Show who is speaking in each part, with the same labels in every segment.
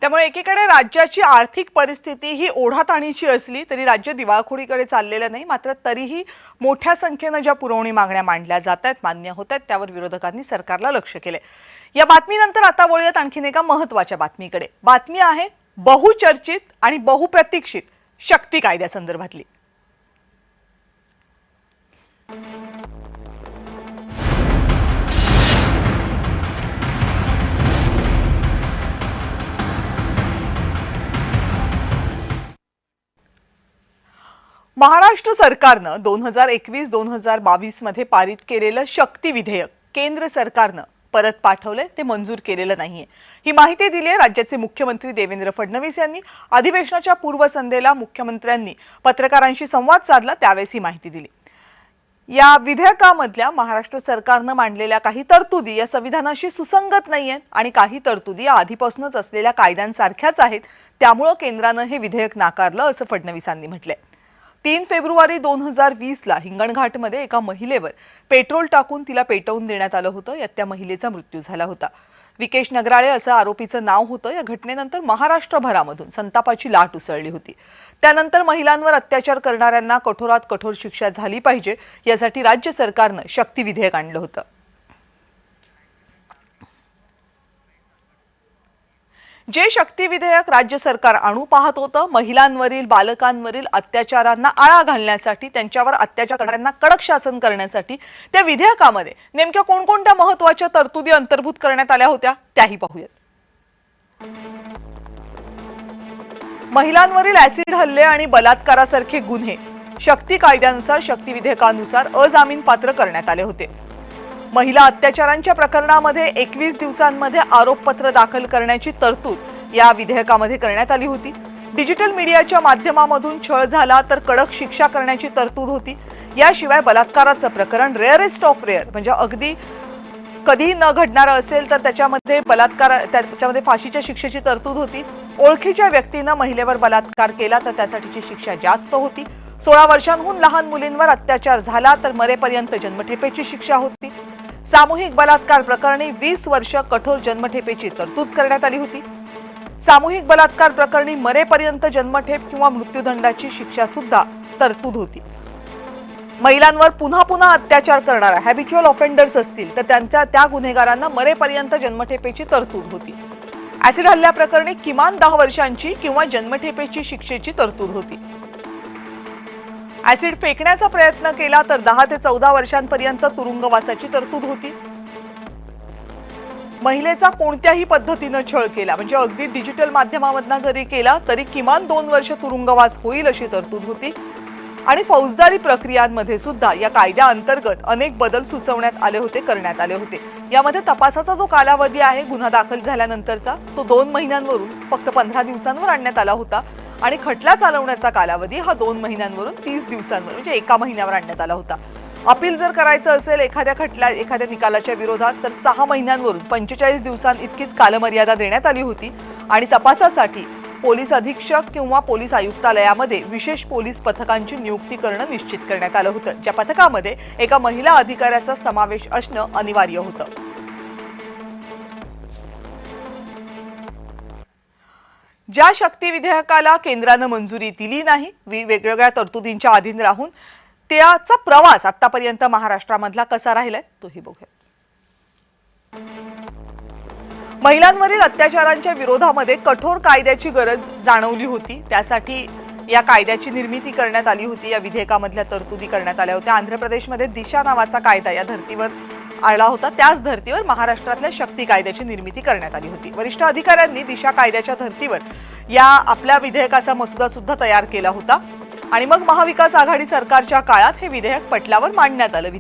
Speaker 1: त्यामुळे एकीकडे राज्याची आर्थिक परिस्थिती ही ओढाताणीची असली तरी राज्य दिवाळखोरीकडे चाललेलं नाही। मात्र तरीही मोठ्या संख्येने ज्या पुरवणी मागण्या मांडल्या जात आहेत, मान्य होत आहेत, त्यावर विरोधकांनी सरकारला लक्ष केले। या बातमीनंतर आता वळूयात आणखीन एका महत्त्वाच्या बातमीकडे। बातमी आहे बहुचर्चित आणि बहुप्रतीक्षित शक्ती कायद्यासंदर्भातली। महाराष्ट्र सरकारने 2021-2022 मध्ये पारित केलेलं शक्ती विधेयक केंद्र सरकारने परत पाठवले, ते मंजूर केलेलं नाहीये। ही माहिती दिली आहे राज्याचे मुख्यमंत्री देवेंद्र फडणवीस यांनी। अधिवेशनाच्या पूर्वसंध्येला मुख्यमंत्र्यांनी पत्रकारांशी संवाद साधला, त्यावेळेस ही माहिती दिली। या विधेयकामधल्या महाराष्ट्र सरकारने मांडलेल्या काही तरतुदी या संविधानाशी सुसंगत नाहीयेत आणि काही तरतुदी आधीपासूनच असलेल्या कायद्यांसारख्याच आहेत, त्यामुळे केंद्राने हे विधेयक नाकारलं असं फडणवीसांनी म्हटलंय। 3 फेब्रुवारी 2020 ला हिंगणघाटमध्ये एका महिलेवर पेट्रोल टाकून तिला पेटवून देण्यात आलं होतं। यात त्या महिलेचा मृत्यू झाला होता। विकेश नगराळे असं आरोपीचं नाव होतं। या घटनेनंतर महाराष्ट्रभरामधून संतापाची लाट उसळली होती। त्यानंतर महिलांवर अत्याचार करणाऱ्यांना कठोरात कठोर शिक्षा झाली पाहिजे, यासाठी राज्य सरकारने शक्ती विधेयक आणलं होतं। जे शक्ती विधेयक राज्य सरकार आणू पाहत होतं, महिलांवरील बालकांवरील अत्याचारांना आळा घालण्यासाठी, त्यांच्यावर अत्याचार करणाऱ्यांना कडक शासन करण्यासाठी त्या विधेयकामध्ये नेमक्या कोणकोणत्या महत्त्वाच्या तरतुदी अंतर्भूत करण्यात आल्या होत्या त्याही पाहूयात। महिलांवरील ऍसिड हल्ले आणि बलात्कारासारखे गुन्हे शक्ती कायद्यानुसार, शक्ती विधेयकानुसार अजामीनपात्र करण्यात आले होते। महिला अत्याचारांच्या प्रकरणामध्ये 21 दिवसांमध्ये आरोपपत्र दाखल करण्याची तरतूद या विधेयकामध्ये करण्यात आली होती। डिजिटल मीडियाच्या माध्यमामधून छळ झाला तर कडक शिक्षा करण्याची तरतूद होती। याशिवाय बलात्काराचं प्रकरण रेअरेस्ट ऑफ रेअर म्हणजे अगदी कधी न घडणारं असेल तर त्याच्यामध्ये फाशीच्या शिक्षेची तरतूद होती। ओळखीच्या व्यक्तीने महिलेवर बलात्कार केला तर त्यासाठीची शिक्षा जास्त होती। 16 वर्षांहून लहान मुलींवर अत्याचार झाला तर मरेपर्यंत जन्मठेपेची शिक्षा होती। सामूहिक बलात्कार प्रकरणी 20 वर्ष कठोर जन्मठेपेची तरतूद करण्यात आली होती। सामूहिक बलात्कार प्रकरणी मरेपर्यंत जन्मठेप किंवा मृत्यूदंडाची शिक्षा सुद्धा तरतूद होती। महिलांवर पुन्हा पुन्हा अत्याचार करणारा हॅबिच्युअल ऑफेंडर्स असतील तर त्या गुन्हेगारांना मरेपर्यंत जन्मठेपेची तरतूद होती। ऍसिड हल्ल्याप्रकरणी किमान 10 वर्षांची किंवा जन्मठेपेची शिक्षेची तरतूद होती। ऍसिड फेकण्याचा प्रयत्न केला तर 10 ते 14 वर्षांपर्यंत तुरुंगवासाची तरतूद होती। महिलेचा कोणत्याही पद्धतीने छळ केला म्हणजे अगदी डिजिटल माध्यमामधून जरी केला तरी किमान 2 वर्ष तुरुंगवास होईल अशी तरतूद होती। आणि फौजदारी प्रक्रियांमध्ये सुद्धा या कायद्याअंतर्गत अनेक बदल सुचवण्यात आले होते, करण्यात आले होते। यामध्ये तपासाचा जो कालावधी आहे गुन्हा दाखल झाल्यानंतरचा तो 2 महिन्यांवरून फक्त 15 दिवसांवर आणण्यात आला होता आणि खटला चालवण्याचा कालावधी हा 2 महिन्यांवरून 30 दिवसांवर म्हणजे 1 महिन्यावर आणण्यात आला होता। अपील जर करायचं असेल एखाद्या निकालाच्या विरोधात तर 6 महिन्यांवरून 45 दिवसांइतकीच कालमर्यादा देण्यात आली होती आणि तपासासाठी पोलीस अधीक्षक किंवा पोलीस आयुक्तालयामध्ये विशेष पोलीस पथकांची नियुक्ती करणं निश्चित करण्यात आलं होतं। ज्या पथकामध्ये एका महिला अधिकाऱ्याचा समावेश असणं अनिवार्य होतं। ज्या शक्ती विधेयकाला केंद्राने मंजुरी दिली नाही, वेगवेगळ्या तरतुदींच्या अधीन राहून त्याचा प्रवास आतापर्यंत महाराष्ट्रामधला कसा राहिलाय तोही बघूया। महिलांवरील अत्याचारांच्या विरोधामध्ये कठोर कायद्याची गरज जाणवली होती, त्यासाठी या कायद्याची निर्मिती करण्यात आली होती। या विधेयकामधल्या तरतुदी करण्यात आल्या होत्या। आंध्र प्रदेशमध्ये दिशा नावाचा कायदा या धर्तीवर आला होता, त्याच धर्तीवर महाराष्ट्रातल्या शक्ती कायद्याची निर्मिती करण्यात आली होती। वरिष्ठ अधिकाऱ्यांनी दिशा कायद्याच्या धर्तीवर या आपल्या विधेयकाचा मसुदा सुद्धा तयार केला होता आणि मग महाविकास आघाडी सरकारच्या काळात हे विधेयक पटलावर मांडण्यात आलं।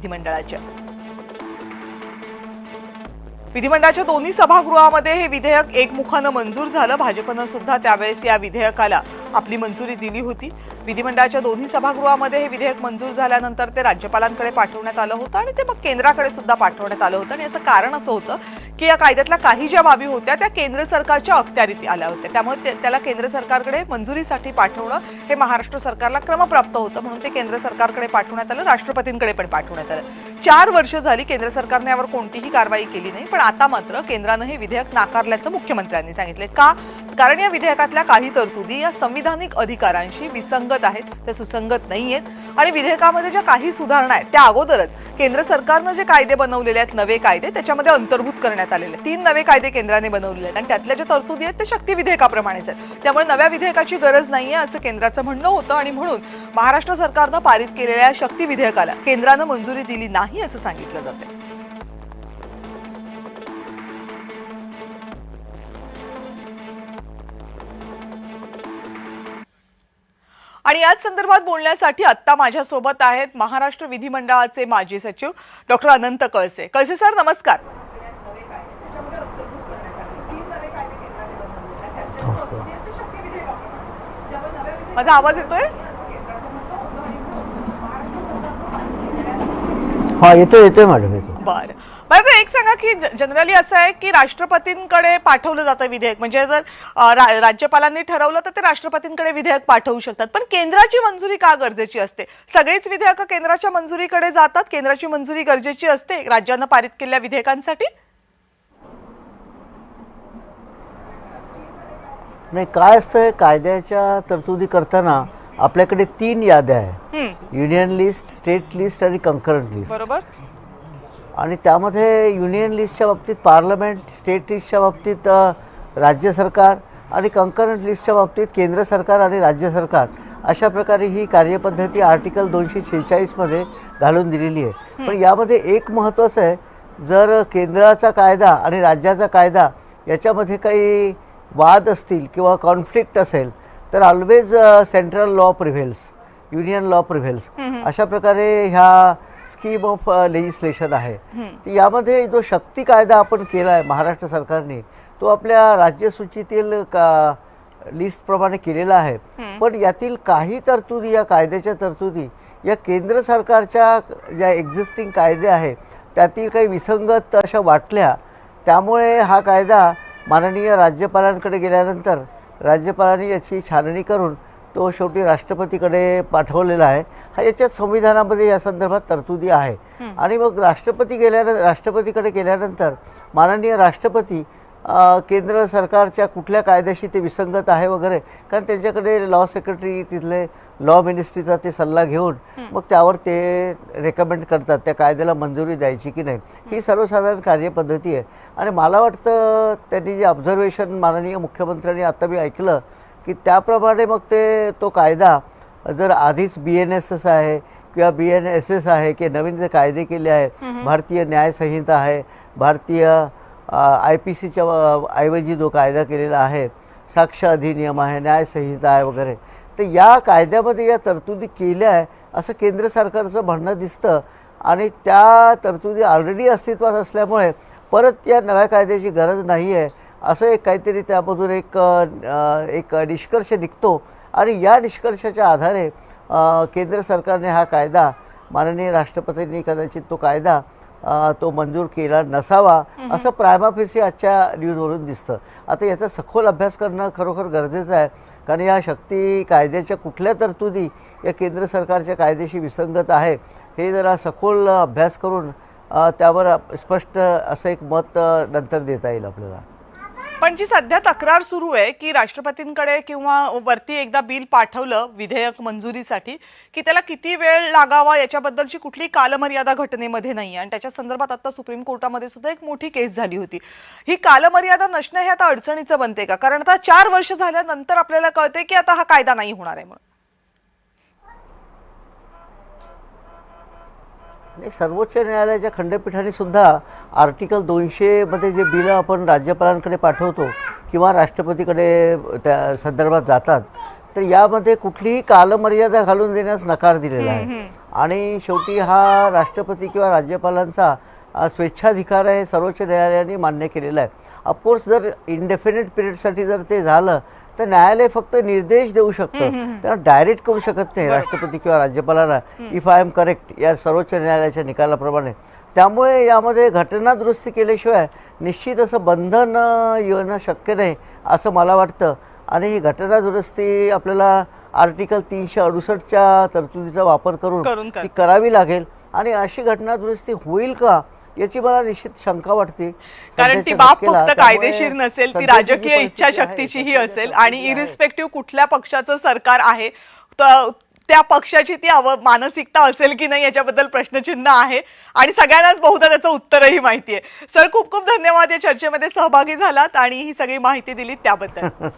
Speaker 1: विधिमंडळाच्या दोन्ही सभागृहामध्ये हे विधेयक एकमुखाने मंजूर झालं। भाजपने सुद्धा त्यावेळेस या विधेयकाला आपली मंजुरी दिली होती। विधिमंडळाच्या दोन्ही सभागृहामध्ये हे विधेयक मंजूर झाल्यानंतर ते राज्यपालांकडे पाठवण्यात आलं होतं आणि ते मग केंद्राकडे सुद्धा पाठवण्यात आलं होतं। आणि याचं कारण असं होतं की या कायद्यातल्या काही ज्या बाबी होत्या त्या केंद्र सरकारच्या अखत्यारीत आल्या होत्या, त्यामुळे त्याला केंद्र सरकारकडे मंजुरीसाठी पाठवणं हे महाराष्ट्र सरकारला क्रमप्राप्त होतं, म्हणून ते केंद्र सरकारकडे पाठवण्यात आलं, राष्ट्रपतींकडे पण पाठवण्यात आलं। 4 वर्ष झाली केंद्र सरकारने यावर कोणतीही कारवाई केली नाही, पण आता मात्र केंद्रानं हे विधेयक नाकारल्याचं मुख्यमंत्र्यांनी सांगितले. का? कारण या विधेयकातल्या काही तरतुदी या संविधानिक अधिकारांशी विसंगत आहेत, त्या सुसंगत नाहीयेत आणि विधेयकामध्ये ज्या काही सुधारणा आहेत त्या अगोदरच केंद्र सरकारनं जे कायदे बनवलेले आहेत, नवे कायदे, त्याच्यामध्ये अंतर्भूत करण्यात आलेले 3 नवे कायदे केंद्राने बनवलेले आहेत आणि त्यातल्या ज्या तरतुदी आहेत ते शक्ती विधेयकाप्रमाणेच आहेत. त्यामुळे नव्या विधेयकाची गरज नाहीये असं केंद्राचं म्हणणं होतं आणि म्हणून महाराष्ट्र सरकारनं पारित केलेल्या शक्ती विधेयकाला केंद्रानं मंजुरी दिली नाही असं सांगितलं जातं. आणि याच संदर्भात बोलण्यासाठी आत्ता माझ्यासोबत आहेत महाराष्ट्र विधिमंडळाचे माजी सचिव डॉक्टर अनंत कळसे. कळसे सर, नमस्कार. माझा आवाज येतोय?
Speaker 2: हा, येतोय मॅडम, येतो.
Speaker 1: बरं बरं, एक सांगा की जनरली असं आहे की राष्ट्रपतींकडे पाठवलं जातं विधेयक, म्हणजे जर राज्यपालांनी ठरवलं तर ते राष्ट्रपतींकडे विधेयक पाठवू शकतात, पण केंद्राची मंजुरी का गरजेची असते? सगळीच विधेयकं केंद्राच्या मंजुरीकडे जातात, केंद्राची मंजुरी गरजेची असते राज्यानं पारित केलेल्या विधेयकांसाठी?
Speaker 2: नाही, काय असतं, कायद्याच्या तरतुदी करताना आपल्याकडे 3 याद्या आहेत, युनियन लिस्ट, स्टेट लिस्ट आणि कंकरंट लिस्ट.
Speaker 1: बरोबर.
Speaker 2: आणि त्यामध्ये युनियन लिस्टच्या बाबतीत पार्लमेंट, स्टेट लिस्टच्या बाबतीत राज्य सरकार आणि कंकरंट लिस्टच्या बाबतीत केंद्र सरकार आणि राज्य सरकार, अशा प्रकारे ही कार्यपद्धती आर्टिकल 246 मध्ये घालून दिलेली आहे. पण यामध्ये एक महत्त्वाचं आहे, जर केंद्राचा कायदा आणि राज्याचा कायदा याच्यामध्ये काही वाद असतील किंवा कॉन्फ्लिक्ट असेल तर always central law prevails, union law prevails, अशा प्रकारे ह्या स्कीम ऑफ लेजिस्लेशन आहे. यामध्ये जो शक्ती कायदा आपण केला आहे महाराष्ट्र सरकारने, तो आपल्या राज्यसूचीतील लिस्टप्रमाणे केलेला आहे. पण यातील काही तरतुदी, या कायद्याच्या तरतुदी या केंद्र सरकारच्या ज्या एक्झिस्टिंग कायदे आहे त्यातील काही विसंगत अशा वाटल्या. त्यामुळे हा कायदा माननीय राज्यपालांकडे गेल्यानंतर राज्यपालांनी याची छाननी करून तो शेवटी राष्ट्रपतीकडे पाठवलेला आहे. हा याच्यात संविधानामध्ये या संदर्भात तरतुदी आहे. आणि मग राष्ट्रपतीकडे गेल्यानंतर माननीय राष्ट्रपती केंद्र सरकारच्या कुठल्या कायद्याशी ते विसंगत आहे वगैरे, कारण त्यांच्याकडे लॉ सेक्रेटरी, तिथले लॉ मिनिस्ट्रीचा ते सल्ला घेऊन मग त्यावर ते रेकमेंड करतात त्या कायद्याला मंजुरी द्यायची की नाही. ही सर्वसाधारण कार्यपद्धती आहे. आणि मला वाटतं त्यांनी जे ऑब्झर्वेशन माननीय मुख्यमंत्र्यांनी आता मी ऐकलं की त्याप्रमाणे मग तो कायदा जर आधीच BNSS आहे किंवा BNSS आहे की नवीन जे कायदे केले आहे, भारतीय न्याय संहिता आहे, भारतीय IPCच्या ऐवजी जो कायदा केलेला आहे, साक्ष अधिनियम आहे, न्याय संहिता आहे वगैरे, तर या कायद्यामध्ये या तरतुदी केल्या आहे असं केंद्र सरकारचं म्हणणं दिसतं. आणि त्या तरतुदी ऑलरेडी अस्तित्वात असल्यामुळे परत या नव्या कायद्याची गरज नाही आहे असं एक काहीतरी त्यामधून एक निष्कर्ष निघतो. आणि या निष्कर्षाच्या आधारे केंद्र सरकारने हा कायदा, माननीय राष्ट्रपतींनी कदाचित तो कायदा तो मंजूर केला नसावा असं प्रायमा फेसी आजच्या न्यूजवरून दिसतं. आता याचा सखोल अभ्यास करणं खरोखर गरजेचं आहे, कारण या शक्ती कायद्याच्या कुठल्या तरतुदी या केंद्र सरकारच्या कायद्याशी विसंगत आहे हे जरा सखोल अभ्यास करून त्यावर स्पष्ट असं एक मत नंतर देता येईल आपल्याला.
Speaker 1: पण जी सध्या तक्रार सुरू आहे की राष्ट्रपतींकडे किंवा वरती एकदा बिल पाठवलं विधेयक मंजुरीसाठी की त्याला किती वेळ लागावा याच्याबद्दलची कुठली कालमर्यादा घटनेमध्ये नाही, आणि त्याच्या संदर्भात आता सुप्रीम कोर्टामध्ये सुद्धा एक मोठी केस झाली होती. ही कालमर्यादा नसणं हे आता अडचणीचं बनते का? कारण आता 4 वर्ष झाल्यानंतर आपल्याला कळते की आता हा कायदा नाही होणार आहे म्हणून.
Speaker 2: सर्वोच्च न्यायालयाच्या खंडपीठाने सुद्धा आर्टिकल 200 मध्ये जे बिल आपण राज्यपालांकडे पाठवतो किंवा राष्ट्रपतीकडे त्या संदर्भात जातात, तर यामध्ये कुठलीही कालमर्यादा घालून देण्यास नकार दिलेला आहे. आणि शेवटी हा राष्ट्रपती किंवा राज्यपालांचा स्वेच्छाधिकार आहे, सर्वोच्च न्यायालयाने मान्य केलेला आहे. ऑफकोर्स जर इनडेफिनिट पिरियडसाठी जर ते झालं तर न्यायालय फक्त निर्देश देऊ शकतं, त्यांना डायरेक्ट करू शकत नाही राष्ट्रपती किंवा राज्यपालांना, इफ आय एम करेक्ट या सर्वोच्च न्यायालयाच्या निकालाप्रमाणे. त्यामुळे यामध्ये घटना दुरुस्ती केल्याशिवाय निश्चित असं बंधन येणं शक्य नाही असं मला वाटतं. आणि ही घटना दुरुस्ती आपल्याला आर्टिकल 368च्या तरतुदीचा वापर करून ती करावी लागेल. आणि अशी घटना दुरुस्ती होईल का याची मला निश्चित शंका वाटते.
Speaker 1: कारण ती
Speaker 2: सध्याच्या
Speaker 1: बाब
Speaker 2: धक्क्याला
Speaker 1: फक्त
Speaker 2: त्यामुळे
Speaker 1: कायदेशीर नसेल, ती
Speaker 2: सध्याची जी
Speaker 1: राजकीय
Speaker 2: परिस्थिती आहे,
Speaker 1: इच्छाशक्तीचीही
Speaker 2: सध्याच्या
Speaker 1: असेल आणि
Speaker 2: परिस्थिती आहे.
Speaker 1: इरिस्पेक्टिव्ह कुठल्या पक्षाचं सरकार आहे तर त्या पक्षाची ती मानसिकता असेल की नाही याच्याबद्दल प्रश्नचिन्ह आहे आणि सगळ्यांनाच बहुधा त्याचं उत्तरही माहिती आहे. सर, खूप खूप धन्यवाद या चर्चेमध्ये सहभागी झालात आणि ही सगळी माहिती दिलीत त्याबद्दल.